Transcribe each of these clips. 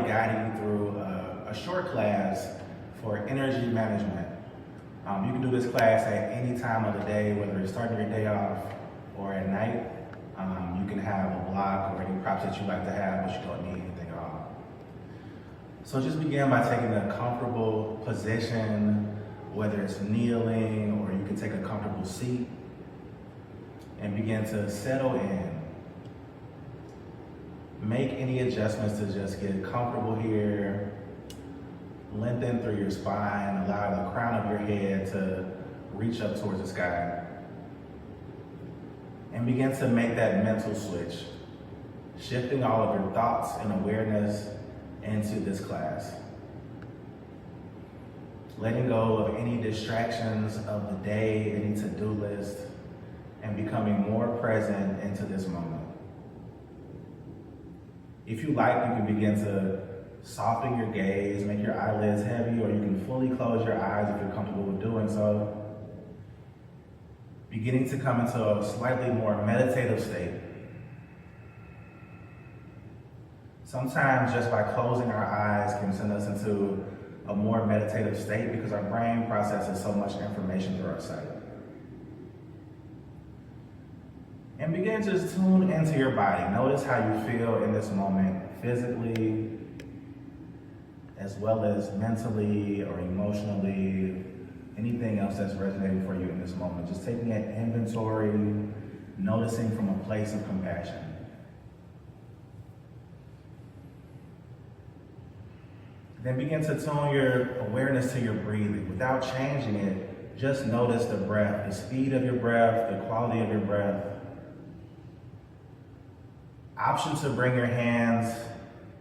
guiding you through a short class for energy management. You can do this class at any time of the day, whether it's starting your day off or at night. You can have a block or any props that you like to have, but you don't need anything at all. So just begin by taking a comfortable position, whether it's kneeling or you can take a comfortable seat, and begin to settle in. Make any adjustments to just get comfortable here. Lengthen through your spine, allow the crown of your head to reach up towards the sky. And begin to make that mental switch, shifting all of your thoughts and awareness into this class. Letting go of any distractions of the day, any to-do list, and becoming more present into this moment. If you like, you can begin to soften your gaze, make your eyelids heavy, or you can fully close your eyes if you're comfortable with doing so. Beginning to come into a slightly more meditative state. Sometimes just by closing our eyes can send us into a more meditative state because our brain processes so much information through our sight. And begin to just tune into your body. Notice how you feel in this moment physically, as well as mentally or emotionally, anything else that's resonating for you in this moment. Just taking an inventory, noticing from a place of compassion. Then begin to tune your awareness to your breathing. Without changing it, just notice the breath, the speed of your breath, the quality of your breath. Option to bring your hands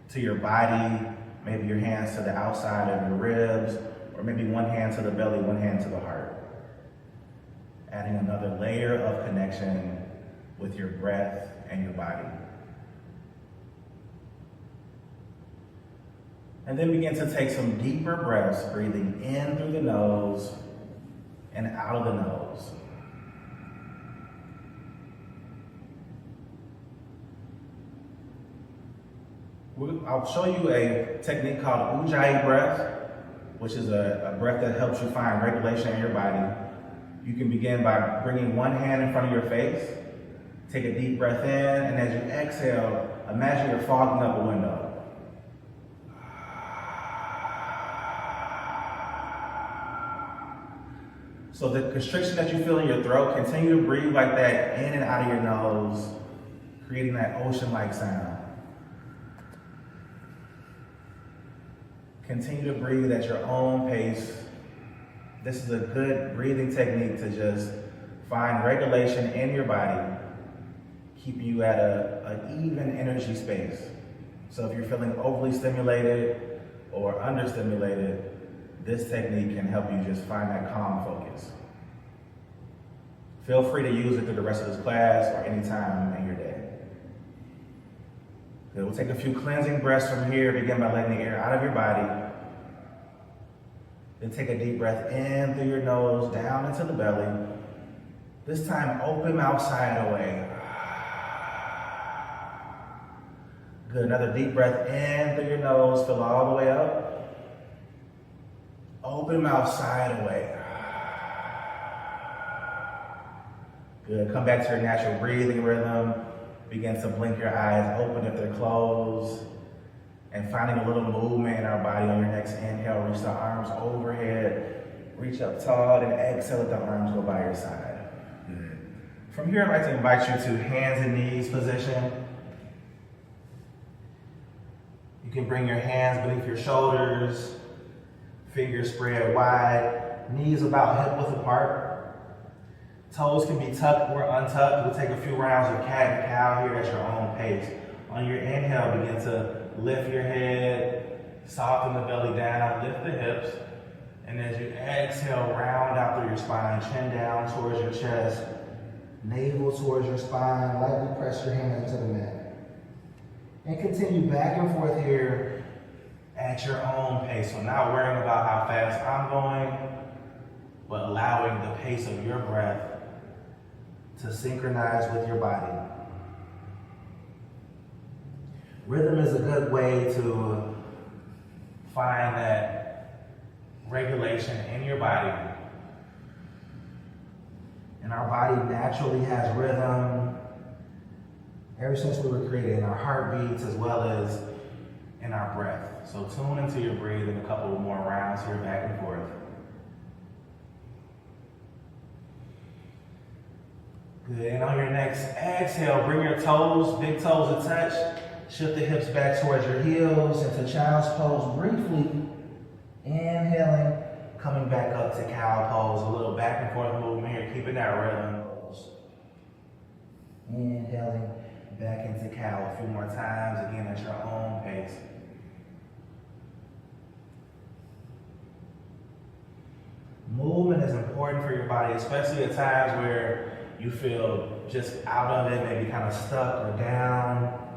to your body, maybe your hands to the outside of your ribs, or maybe one hand to the belly, one hand to the heart. Adding another layer of connection with your breath and your body. And then begin to take some deeper breaths, breathing in through the nose and out of the nose. I'll show you a technique called Ujjayi breath, which is a breath that helps you find regulation in your body. You can begin by bringing one hand in front of your face, take a deep breath in, and as you exhale, imagine you're fogging up a window. So the constriction that you feel in your throat, continue to breathe like that in and out of your nose, creating that ocean-like sound. Continue to breathe at your own pace. This is a good breathing technique to just find regulation in your body, keeping you at an even energy space. So if you're feeling overly stimulated or understimulated, this technique can help you just find that calm focus. Feel free to use it through the rest of this class or any time in your day. Good. We'll take a few cleansing breaths from here. Begin by letting the air out of your body. Then take a deep breath in through your nose, down into the belly. This time, open mouth side away. Good. Another deep breath in through your nose, fill all the way up. Open mouth side away. Good. Come back to your natural breathing rhythm. Begin to blink your eyes open if they're closed. And finding a little movement in our body on your next inhale, reach the arms overhead. Reach up tall, and exhale, let the arms go by your side. Good. From here, I'd like to invite you to hands and knees position. You can bring your hands beneath your shoulders. Fingers spread wide, knees about hip width apart. Toes can be tucked or untucked. We'll take a few rounds of cat and cow here at your own pace. On your inhale, begin to lift your head, soften the belly down, lift the hips. And as you exhale, round out through your spine, chin down towards your chest, navel towards your spine, lightly press your hands into the mat. And continue back and forth here at your own pace. So not worrying about how fast I'm going, but allowing the pace of your breath to synchronize with your body. Rhythm is a good way to find that regulation in your body. And our body naturally has rhythm ever since we were created, in our heartbeats as well as in our breath. So tune into your breathing a couple more rounds here, back and forth. Good, and on your next exhale, bring your toes, big toes to touch. Shift the hips back towards your heels into child's pose briefly. Inhaling, coming back up to cow pose. A little back and forth movement here, keeping that rhythm. Inhaling, back into cow a few more times, again at your own pace. Movement is important for your body, especially at times where you feel just out of it, maybe kind of stuck or down.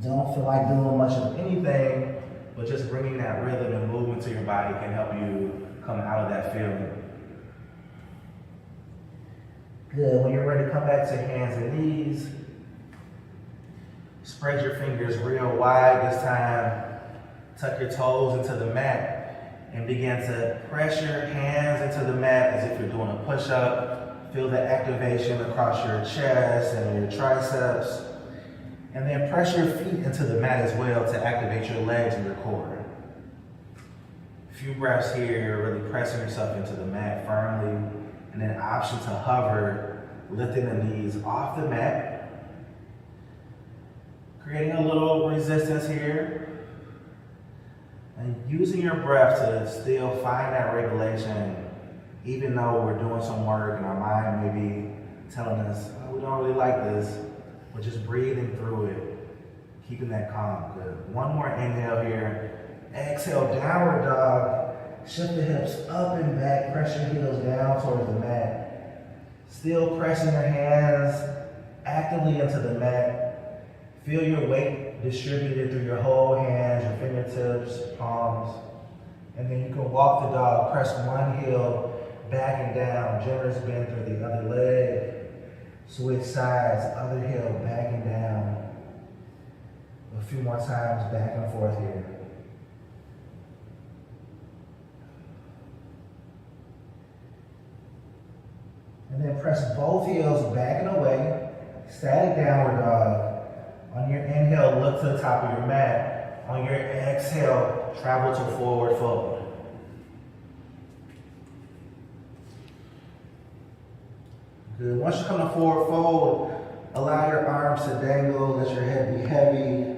Don't feel like doing much of anything, but just bringing that rhythm and movement to your body can help you come out of that feeling. Good, when you're ready, come back to hands and knees. Spread your fingers real wide this time. Tuck your toes into the mat and begin to press your hands into the mat as if you're doing a push-up. Feel the activation across your chest and your triceps. And then press your feet into the mat as well to activate your legs and your core. A few breaths here, really pressing yourself into the mat firmly. And then option to hover, lifting the knees off the mat. Creating a little resistance here. And using your breath to still find that regulation, even though we're doing some work and our mind may be telling us, oh, we don't really like this. But just breathing through it, keeping that calm. Good. One more inhale here. Exhale, downward dog. Shift the hips up and back. Press your heels down towards the mat. Still pressing your hands actively into the mat. Feel your weight distributed through your whole hands, your fingertips, palms. And then you can walk the dog. Press one heel back and down. Generous bend through the other leg. Switch sides, other heel, back and down. A few more times, back and forth here. And then press both heels back and away. Static downward dog. On your inhale, look to the top of your mat. On your exhale, travel to forward fold. Good. Once you come to forward fold, allow your arms to dangle, let your head be heavy.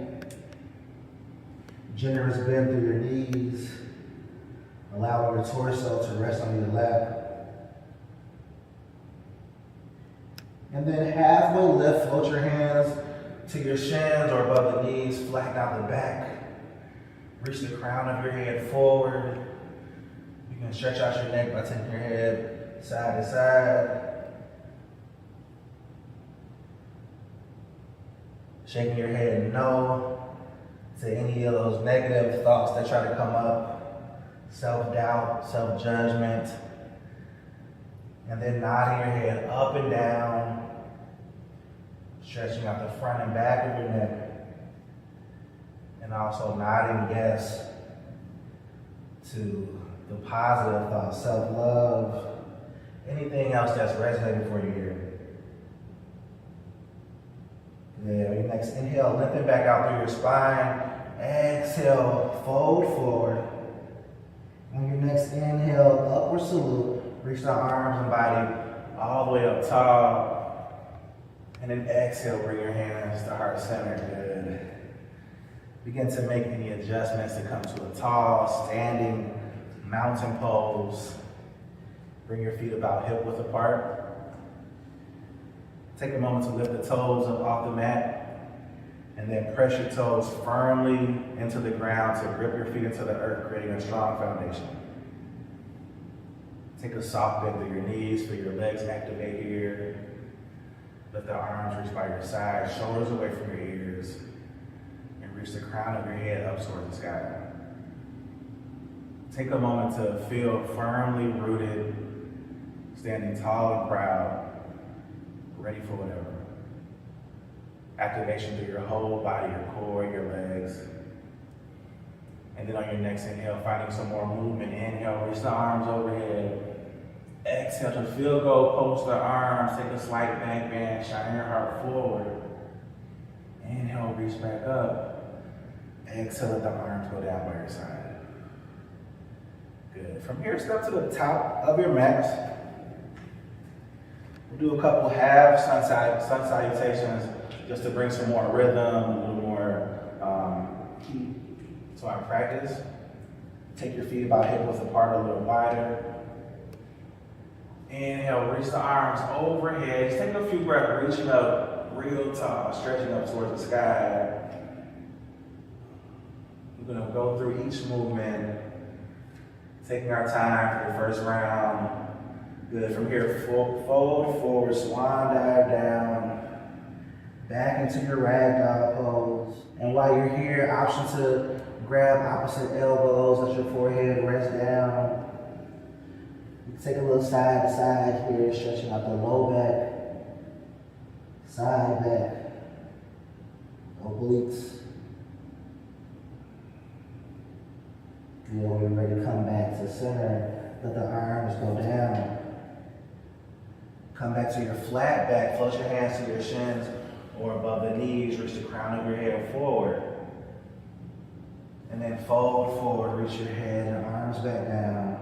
Generous bend through your knees. Allow your torso to rest on your lap. And then halfway lift, float your hands to your shins or above the knees, flatten out the back. Reach the crown of your head forward. You can stretch out your neck by taking your head side to side. Shaking your head no to any of those negative thoughts that try to come up. Self-doubt, self-judgment. And then nodding your head up and down. Stretching out the front and back of your neck. And also nodding yes to the positive thoughts, self-love, anything else that's resonating for you here. There, your next inhale, lengthen back out through your spine. Exhale, fold forward. On your next inhale, upward salute. Reach the arms and body all the way up tall. And then exhale, bring your hands to heart center. Good. Begin to make any adjustments to come to a tall, standing, mountain pose. Bring your feet about hip width apart. Take a moment to lift the toes up off the mat and then press your toes firmly into the ground to grip your feet into the earth, creating a strong foundation. Take a soft bend through your knees, feel your legs activate here. Let the arms reach by your sides, shoulders away from your ears, and reach the crown of your head up towards the sky. Take a moment to feel firmly rooted, standing tall and proud, ready for whatever. Activation through your whole body, your core, your legs. And then on your next inhale, finding some more movement. Inhale, reach the arms overhead. Exhale to field goal post the arms. Take a slight back bend, shine your heart forward. Inhale, reach back up. Exhale, let the arms go down by your side. Good. From here, step to the top of your mat. We'll do a couple half sun salutations just to bring some more rhythm, a little more heat to our practice. Take your feet about hip width apart, a little wider. Inhale, reach the arms overhead. Just take a few breaths, reaching up real tall, stretching up towards the sky. We're gonna go through each movement, taking our time for the first round. Good, from here, fold forward, swan dive down, back into your ragdoll pose. And while you're here, option to grab opposite elbows, let your forehead rest down. Take a little side to side here, stretching out the low back, side back, obliques. Good, when you're ready to come back to center, let the arms go down. Come back to your flat back, float your hands to your shins or above the knees, reach the crown of your head forward. And then fold forward, reach your head and arms back down.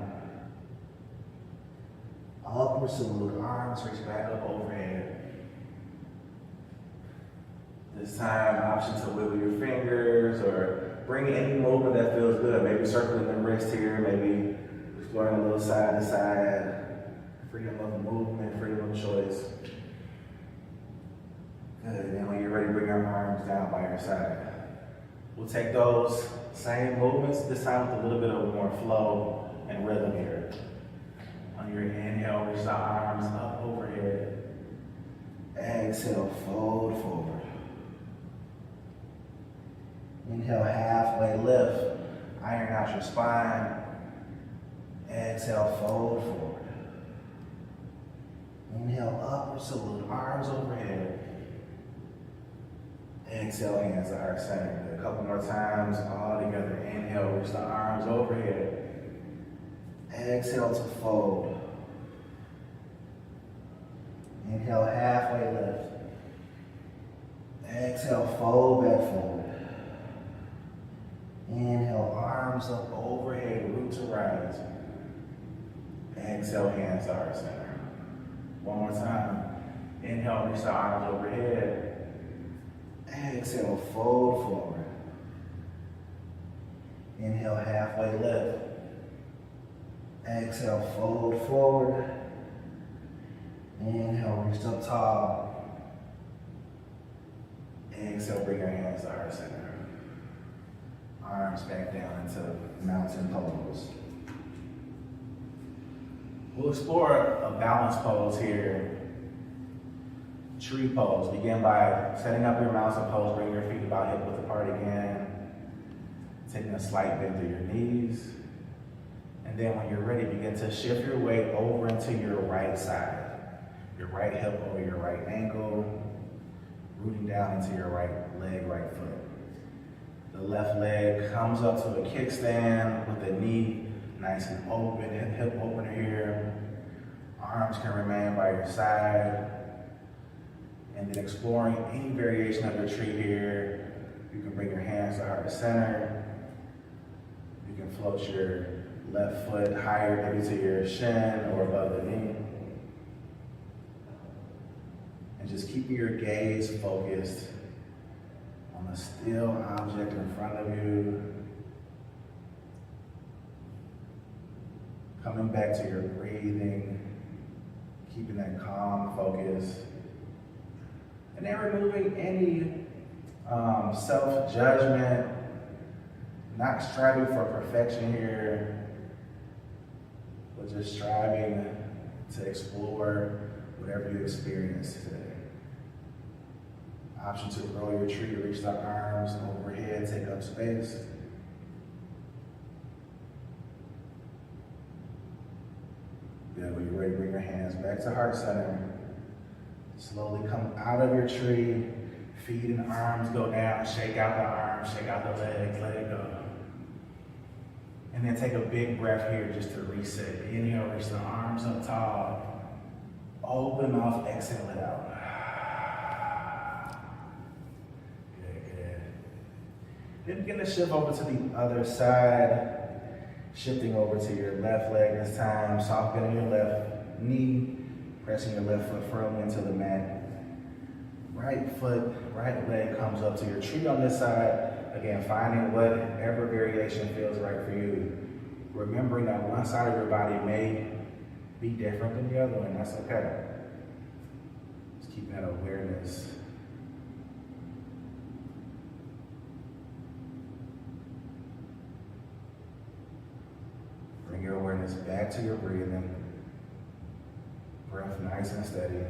Upward salute, arms reach back up overhead. This time, option to wiggle your fingers or bring any movement that feels good. Maybe circling the wrist here, maybe exploring a little side to side. Freedom of movement, freedom of choice. Good, and then when you're ready, bring your arms down by your side. We'll take those same movements, this time with a little bit of more flow and rhythm here. On your inhale, reach the arms up overhead. Exhale, fold forward. Inhale, halfway lift. Iron out your spine. Exhale, fold forward. Inhale, upward salute, arms overhead. Exhale, hands to heart center. A couple more times, all together. Inhale, reach the arms overhead. Exhale to fold. Inhale, halfway lift. Exhale, fold back forward. Inhale, arms up overhead, root to rise. Exhale, hands to heart center. One more time. Inhale, reach the arms overhead. Exhale, fold forward. Inhale, halfway lift. Exhale, fold forward. Inhale, reach up tall. Exhale, bring your hands to heart center. Arms back down into mountain pose. We'll explore a balance pose here. Tree pose. Begin by setting up your mountain pose. Bring your feet about hip width apart again. Taking a slight bend through your knees. And then when you're ready, begin to shift your weight over into your right side. Your right hip over your right ankle. Rooting down into your right leg, right foot. The left leg comes up to a kickstand with the knee nice and open, hip opener here. Arms can remain by your side. And then exploring any variation of your tree here. You can bring your hands to heart center. You can float your left foot higher, maybe to your shin or above the knee. And just keeping your gaze focused on the still object in front of you. Coming back to your breathing, keeping that calm focus. And then removing any self-judgment, not striving for perfection here, but just striving to explore whatever you experience today. Option to grow your tree, reach the arms overhead, take up space. Good, when you're ready, bring your hands back to heart center. Slowly come out of your tree, feet and arms go down, shake out the arms, shake out the legs, let it go. And then take a big breath here just to reset. Inhale, reach the arms up tall. Open mouth, exhale it out. Good, good. Then begin to shift over to the other side. Shifting over to your left leg this time. Soft bend in your left knee. Pressing your left foot firmly into the mat. Right foot, right leg comes up to your tree on this side. Again, finding whatever variation feels right for you. Remembering that one side of your body may be different than the other one. That's okay. Just keep that awareness. Bring your awareness back to your breathing. Breath nice and steady.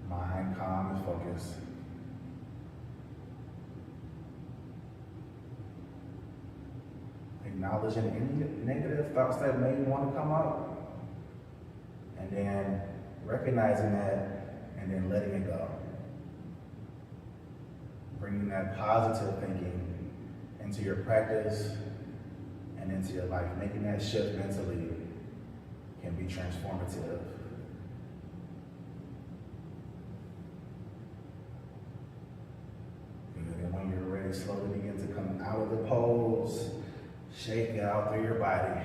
Mind calm and focused. Acknowledging any negative thoughts that may want to come up. And then recognizing that and then letting it go. Bringing that positive thinking into your practice and into your life. Making that shift mentally can be transformative. And when you're ready, slowly begin to come out of the pose. Shake it out through your body.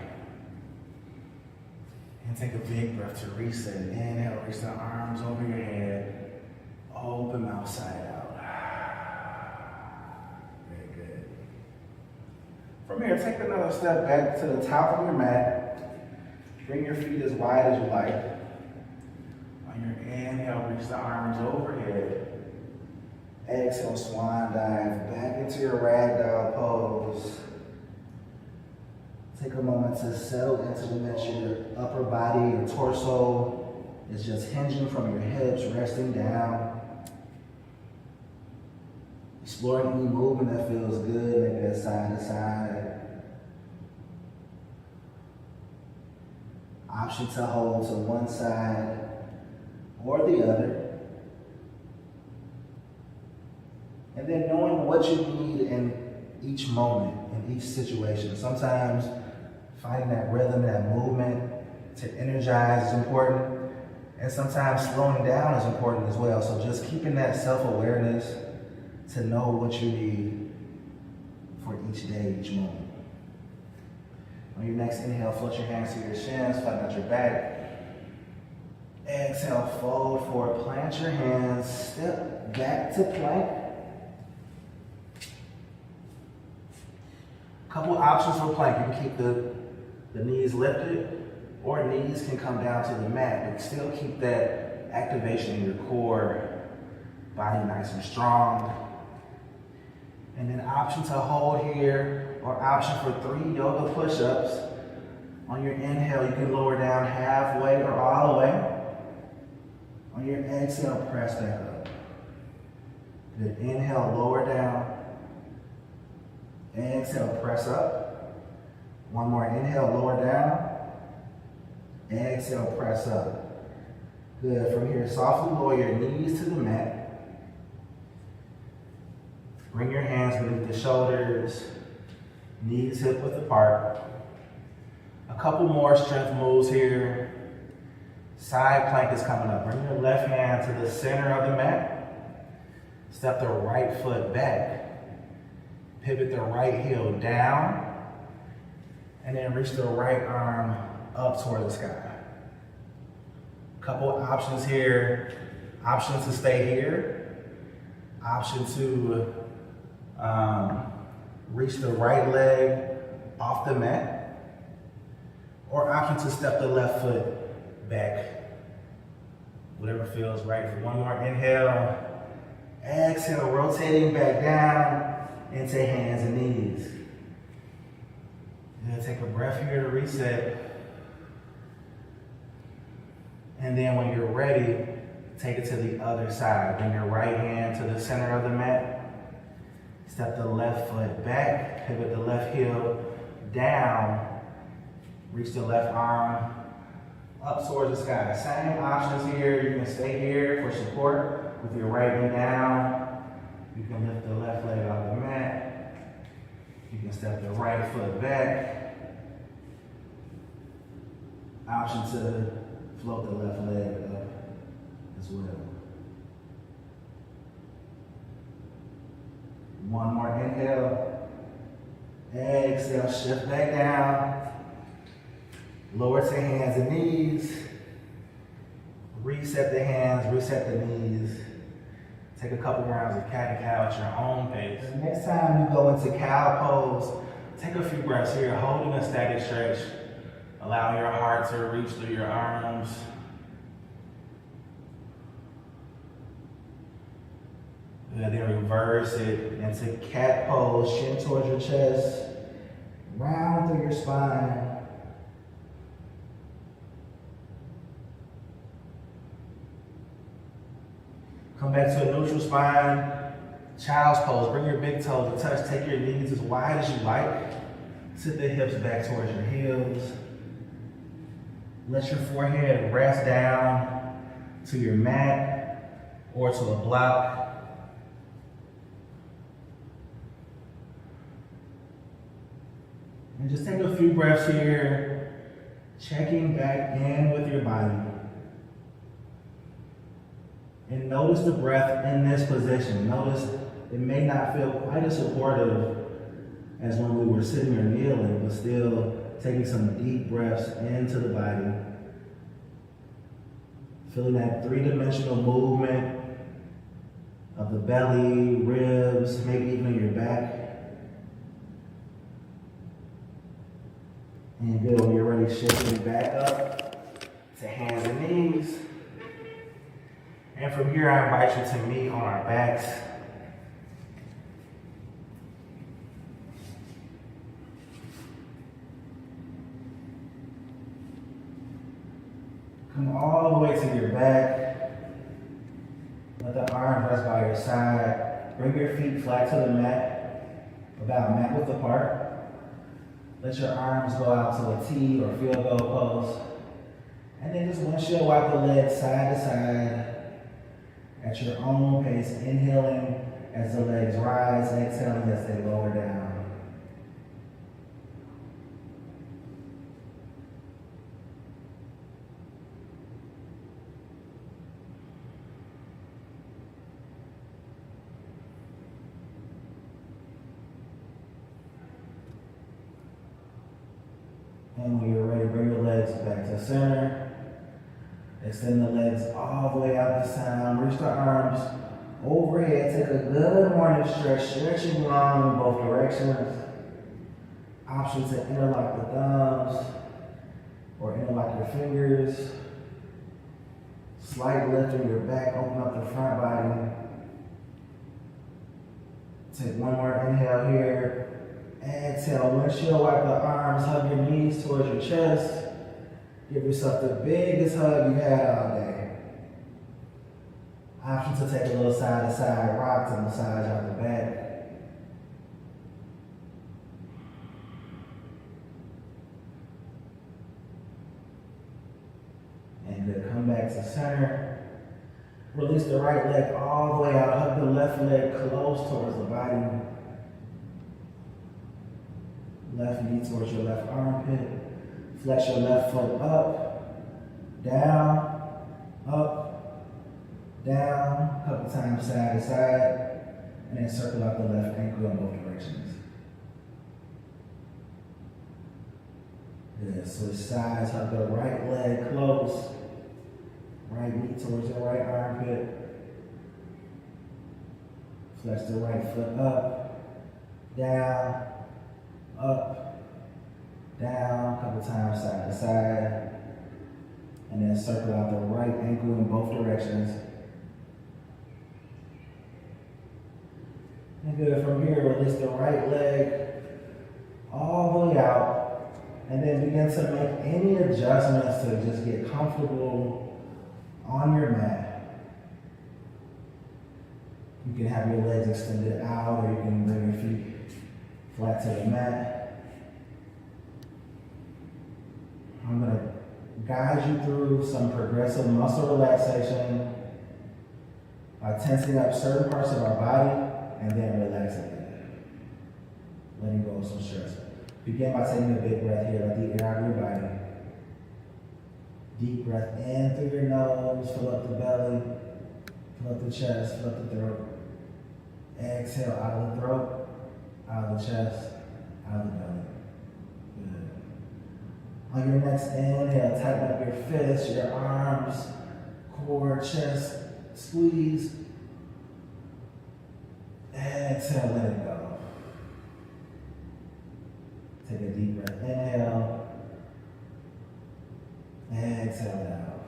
And take a big breath to reset. Inhale, reach the arms over your head. Open mouth side out. Very good. From here, take another step back to the top of your mat. Bring your feet as wide as you like. On your inhale, reach the arms overhead. Exhale, swan dive back into your ragdoll pose. Take a moment to settle into that your upper body, your torso is just hinging from your hips, resting down. Exploring any movement that feels good, maybe that side to side. Option to hold to one side or the other. And then knowing what you need in each moment, in each situation. Sometimes finding that rhythm, that movement to energize is important. And sometimes slowing down is important as well. So just keeping that self-awareness to know what you need for each day, each moment. On your next inhale, float your hands to your shins, flatten out your back. Exhale, fold forward, plant your hands, step back to plank. Couple options for plank. You can keep the knees lifted, or knees can come down to the mat, but still keep that activation in your core, body nice and strong. And then option to hold here, or option for 3 yoga push-ups. On your inhale, you can lower down halfway or all the way. On your exhale, press back up. Good. Inhale, lower down. Exhale, press up. One more inhale, lower down. Exhale, press up. Good. From here, softly lower your knees to the mat. Bring your hands beneath the shoulders, knees hip width apart. A couple more strength moves here. Side plank is coming up. Bring your left hand to the center of the mat. Step the right foot back. Pivot the right heel down. And then reach the right arm up toward the sky. Couple options here. Option to stay here. Option to reach the right leg off the mat, or option to step the left foot back. Whatever feels right. For one more inhale, exhale, rotating back down into hands and knees. Then take a breath here to reset. And then when you're ready, take it to the other side. Bring your right hand to the center of the mat. Step the left foot back, pivot the left heel down, reach the left arm up towards the sky. Same options here. You can stay here for support with your right knee down. You can lift the left leg off the mat. You can step the right foot back. Option to float the left leg up as well. One more inhale. Exhale, shift back down. Lower to hands and knees. Reset the hands, reset the knees. Take a couple rounds of cat and cow at your own pace. The next time you go into cow pose, take a few breaths here, holding a static stretch. Allow your heart to reach through your arms. And then reverse it into cat pose, chin towards your chest, round through your spine. Come back to a neutral spine, child's pose. Bring your big toes to touch. Take your knees as wide as you like. Sit the hips back towards your heels. Let your forehead rest down to your mat or to a block. And just take a few breaths here, checking back in with your body. And notice the breath in this position. Notice it may not feel quite as supportive as when we were sitting or kneeling, but still taking some deep breaths into the body. Feeling that three-dimensional movement of the belly, ribs, maybe even your back. And good, when you're ready, shifting back up to hands and knees. And from here, I invite you to meet on our backs. Come all the way to your back. Let the arms rest by your side. Bring your feet flat to the mat, about mat width apart. Let your arms go out to a T or field goal pose. And then just windshield wipe the legs side to side at your own pace, inhaling as the legs rise, exhaling as they lower down. And when you're ready, bring your legs back to center. Extend the legs all the way out this time. Reach the arms overhead. Take a good morning stretch, stretching long in both directions. Option to interlock the thumbs or interlock your fingers. Slight lift in your back, open up the front body. Take one more inhale here. Exhale, windshield wipe the arms, hug your knees towards your chest. Give yourself the biggest hug you've had all day. Option to take a little side to side rock to massage out the back. And good, come back to center. Release the right leg all the way out. Hug the left leg close towards the body. Left knee towards your left armpit. Flex your left foot up, down, up, down, a couple times side to side, and then circle out the left ankle in both directions. Good, switch sides, hug the right leg close, right knee towards your right armpit. Flex the right foot up, down, up, down, a couple times side to side, and then circle out the right ankle in both directions. And good, from here, release the right leg all the way out, and then begin to make any adjustments to just get comfortable on your mat. You can have your legs extended out, or you can bring your feet flat to the mat. I'm going to guide you through some progressive muscle relaxation by tensing up certain parts of our body and then relaxing it. letting go of some stress. Begin by taking a big breath here. Let the air out of your body. Deep breath in through your nose, fill up the belly, fill up the chest, fill up the throat. Exhale out of the throat, out of the chest, out of the belly. Good. On your next inhale, tighten up your fists, your arms, core, chest, squeeze. Exhale, let it go. Take a deep breath, inhale. Exhale it out.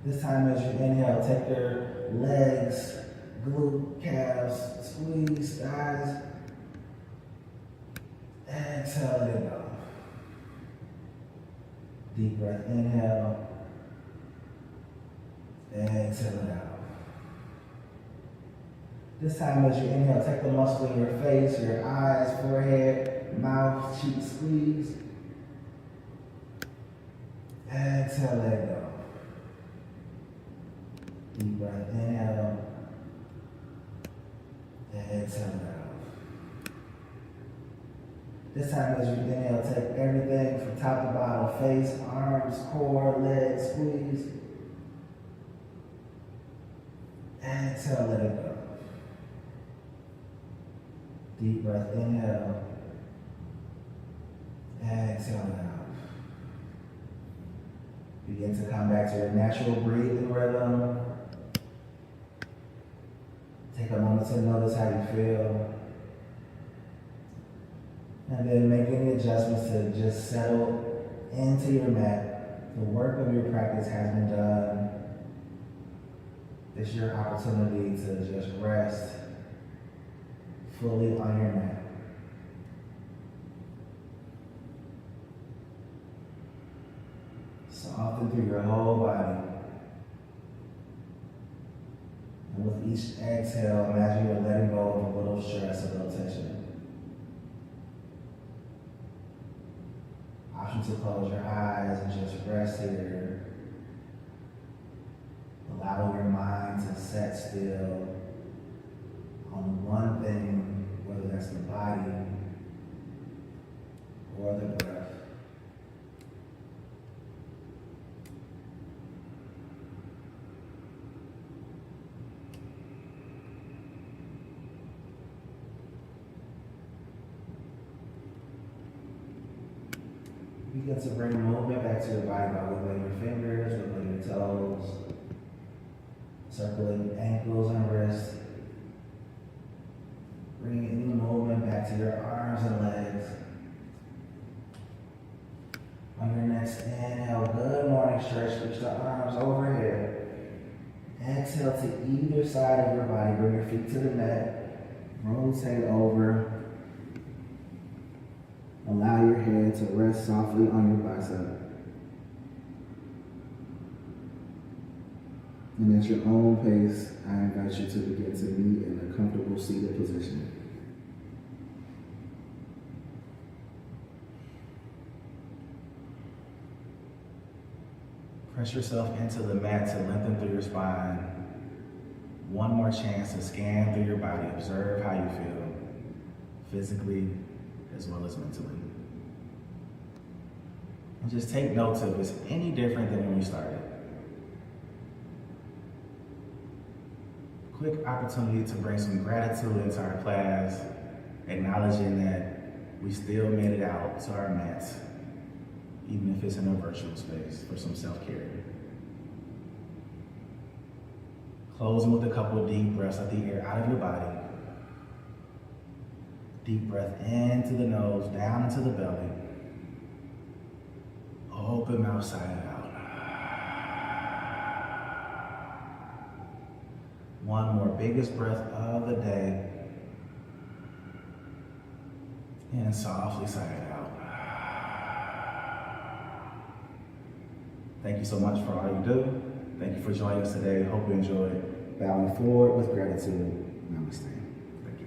This time as you inhale, take your legs, glute, calves, squeeze, thighs. Exhale, let it go. Deep breath, inhale. Exhale it out. This time as you inhale, take the muscle in your face, your eyes, forehead, mouth, cheeks, squeeze. Exhale, let it go. Deep breath, inhale. Exhale it out. This time as you inhale, take everything from top to bottom, face, arms, core, legs, squeeze. Exhale, let it go. Deep breath, inhale. Exhale it out. Begin to come back to your natural breathing rhythm. Take a moment to notice how you feel. And then make any adjustments to just settle into your mat. The work of your practice has been done. It's your opportunity to just rest fully on your mat. Soften through your whole body. And with each exhale, imagine you're letting go of a little stress, a little tension. Option to close your eyes and just rest here. Allow your mind to set still on one thing, whether that's the body or the breath. Begin to bring movement back to your body by wiggling your fingers, wiggling your toes, circling ankles and wrists. Bringing any movement back to your arms and legs. On your next inhale, good morning stretch. Reach the arms overhead. Exhale to either side of your body. Bring your feet to the mat. Rotate over. Allow your head to rest softly on your bicep. And at your own pace, I invite you to begin to meet in a comfortable seated position. Press yourself into the mat to lengthen through your spine. One more chance to scan through your body. Observe how you feel, physically as well as mentally. And just take notes if it's any different than when we started. Quick opportunity to bring some gratitude into our class, acknowledging that we still made it out to our mats, even if it's in a virtual space, for some self-care. Closing with a couple of deep breaths. Let the air out of your body. Deep breath into the nose, down into the belly. Open mouth, sigh it out. One more, biggest breath of the day. And softly sigh it out. Thank you so much for all you do. Thank you for joining us today. Hope you enjoyed. Bowing forward with gratitude. Namaste.